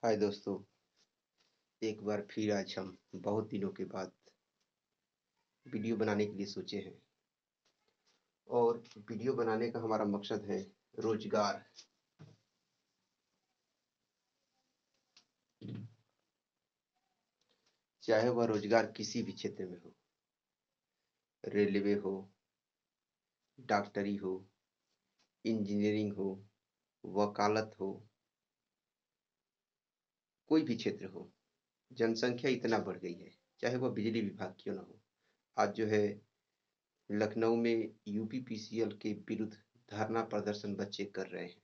हाय दोस्तों। एक बार फिर आज हम बहुत दिनों के बाद वीडियो बनाने के लिए सोचे हैं और वीडियो बनाने का हमारा मकसद है रोजगार। चाहे वह रोजगार किसी भी क्षेत्र में हो, रेलवे हो, डॉक्टरी हो, इंजीनियरिंग हो, वकालत हो, कोई भी क्षेत्र हो। जनसंख्या इतना बढ़ गई है, चाहे वह बिजली विभाग क्यों ना हो। आज जो है लखनऊ में यूपीपीसीएल के विरुद्ध धरना प्रदर्शन बच्चे कर रहे हैं।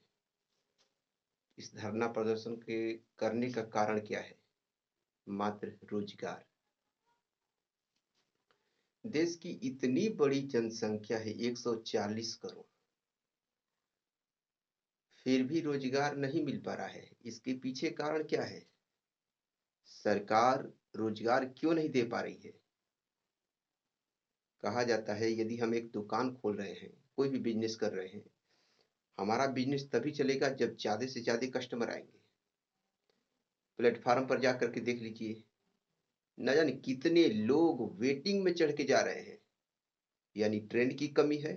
इस धरना प्रदर्शन के करने का कारण क्या है? मात्र रोजगार। देश की इतनी बड़ी जनसंख्या है 140 करोड़, फिर भी रोजगार नहीं मिल पा रहा है। इसके पीछे कारण क्या है? सरकार रोजगार क्यों नहीं दे पा रही है? कहा जाता है यदि हम एक दुकान खोल रहे हैं, कोई भी बिजनेस कर रहे हैं, हमारा बिजनेस तभी चलेगा जब ज्यादा से ज्यादा कस्टमर आएंगे। प्लेटफार्म पर जा करके देख लीजिए, न जाने कितने लोग वेटिंग में चढ़ के जा रहे हैं। यानी ट्रेंड की कमी है।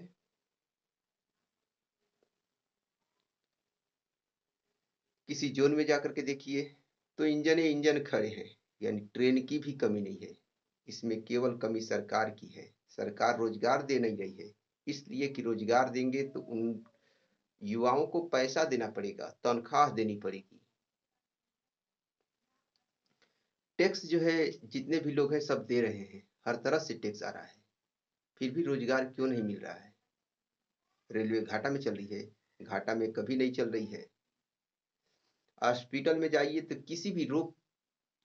किसी जोन में जाकर के देखिए तो इंजन ही इंजन खड़े हैं। यानी ट्रेन की भी कमी नहीं है। इसमें केवल कमी सरकार की है। सरकार रोजगार दे नहीं रही है, इसलिए कि रोजगार देंगे तो उन युवाओं को पैसा देना पड़ेगा, तनख्वाह देनी पड़ेगी। टैक्स जो है जितने भी लोग हैं सब दे रहे हैं, हर तरह से टैक्स आ रहा है, फिर भी रोजगार क्यों नहीं मिल रहा है? रेलवे घाटा में चल रही है, घाटा में कभी नहीं चल रही है। हॉस्पिटल में जाइए तो किसी भी रोग,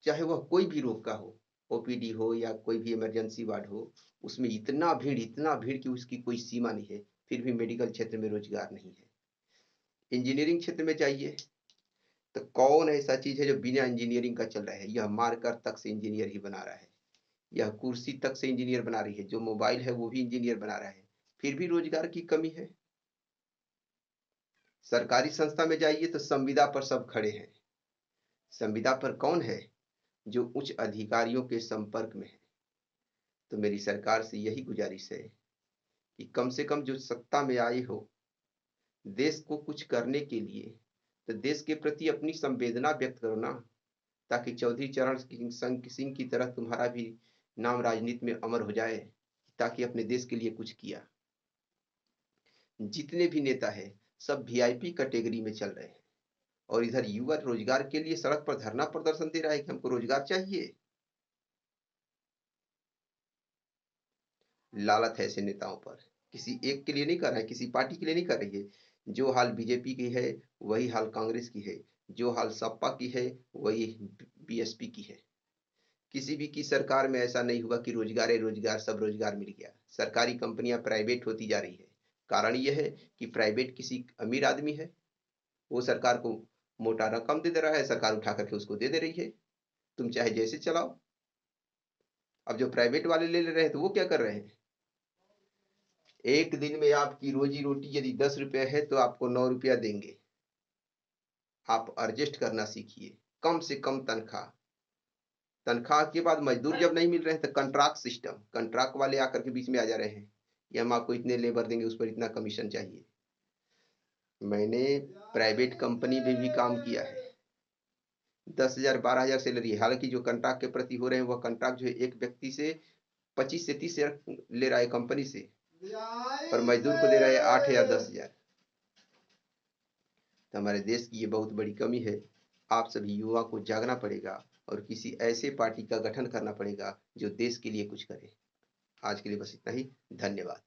चाहे वह कोई भी रोग का हो, ओपीडी हो या कोई भी इमरजेंसी वार्ड हो, उसमें इतना भीड़ कि उसकी कोई सीमा नहीं है। फिर भी मेडिकल क्षेत्र में रोजगार नहीं है। इंजीनियरिंग क्षेत्र में जाइए तो कौन ऐसा चीज है जो बिना इंजीनियरिंग का चल रहा है? यह मार्कर तक से इंजीनियर ही बना रहा है, यह कुर्सी तक से इंजीनियर बना रही है, जो मोबाइल है वो भी इंजीनियर बना रहा है। फिर भी रोजगार की कमी है। सरकारी संस्था में जाइए तो संविदा पर सब खड़े हैं। संविदा पर कौन है? जो उच्च अधिकारियों के संपर्क में है। तो मेरी सरकार से यही गुजारिश है कि कम से कम जो सत्ता में आए हो, देश को कुछ करने के लिए, तो देश के प्रति अपनी संवेदना व्यक्त करो ना, ताकि चौधरी चरण सिंह की तरह तुम्हारा भी नाम राजनीति में अमर हो जाए, ताकि अपने देश के लिए कुछ किया। जितने भी नेता है सब वीआईपी कैटेगरी में चल रहे हैं, और इधर युवा रोजगार के लिए सड़क पर धरना प्रदर्शन दे रहा है कि हमको रोजगार चाहिए। लालच है ऐसे नेताओं पर। किसी एक के लिए नहीं कर रहा है, किसी पार्टी के लिए नहीं कर रही है। जो हाल बीजेपी की है वही हाल कांग्रेस की है, जो हाल सपा की है वही बीएसपी की है। किसी भी की सरकार में ऐसा नहीं हुआ कि रोजगार है रोजगार, सब रोजगार मिल गया। सरकारी कंपनियां प्राइवेट होती जा रही है। कारण यह है कि प्राइवेट किसी अमीर आदमी है, वो सरकार को मोटा रकम दे दे रहा है, सरकार उठा करके उसको दे दे रही है, तुम चाहे जैसे चलाओ। अब जो प्राइवेट वाले ले ले रहे हैं तो वो क्या कर रहे हैं? एक दिन में आपकी रोजी रोटी यदि 10 रुपये है तो आपको 9 रुपया देंगे। आप एडजस्ट करना सीखिए। कम से कम तनख्वाह, तनख्वाह के बाद मजदूर जब नहीं मिल रहे हैं तो कंट्राक्ट सिस्टम, कंट्राक्ट वाले आकर के बीच में आ जा रहे हैं कि हम आपको इतने लेबर देंगे, उस पर इतना कमीशन चाहिए। मैंने प्राइवेट कंपनी में भी काम किया है। 10,000 12,000 सैलरी है। हालांकि जो कंट्राक्ट के प्रति हो रहे हैं वह कंट्राक्ट जो है एक व्यक्ति से 25 से 30,000 ले रहा है कंपनी से, और मजदूर को दे रहा है 8,000 10,000। तो हमारे देश की ये बहुत बड़ी कमी है। आप सभी युवा को जागना पड़ेगा और किसी ऐसे पार्टी का गठन करना पड़ेगा जो देश के लिए कुछ करे। आज के लिए बस इतना ही। धन्यवाद।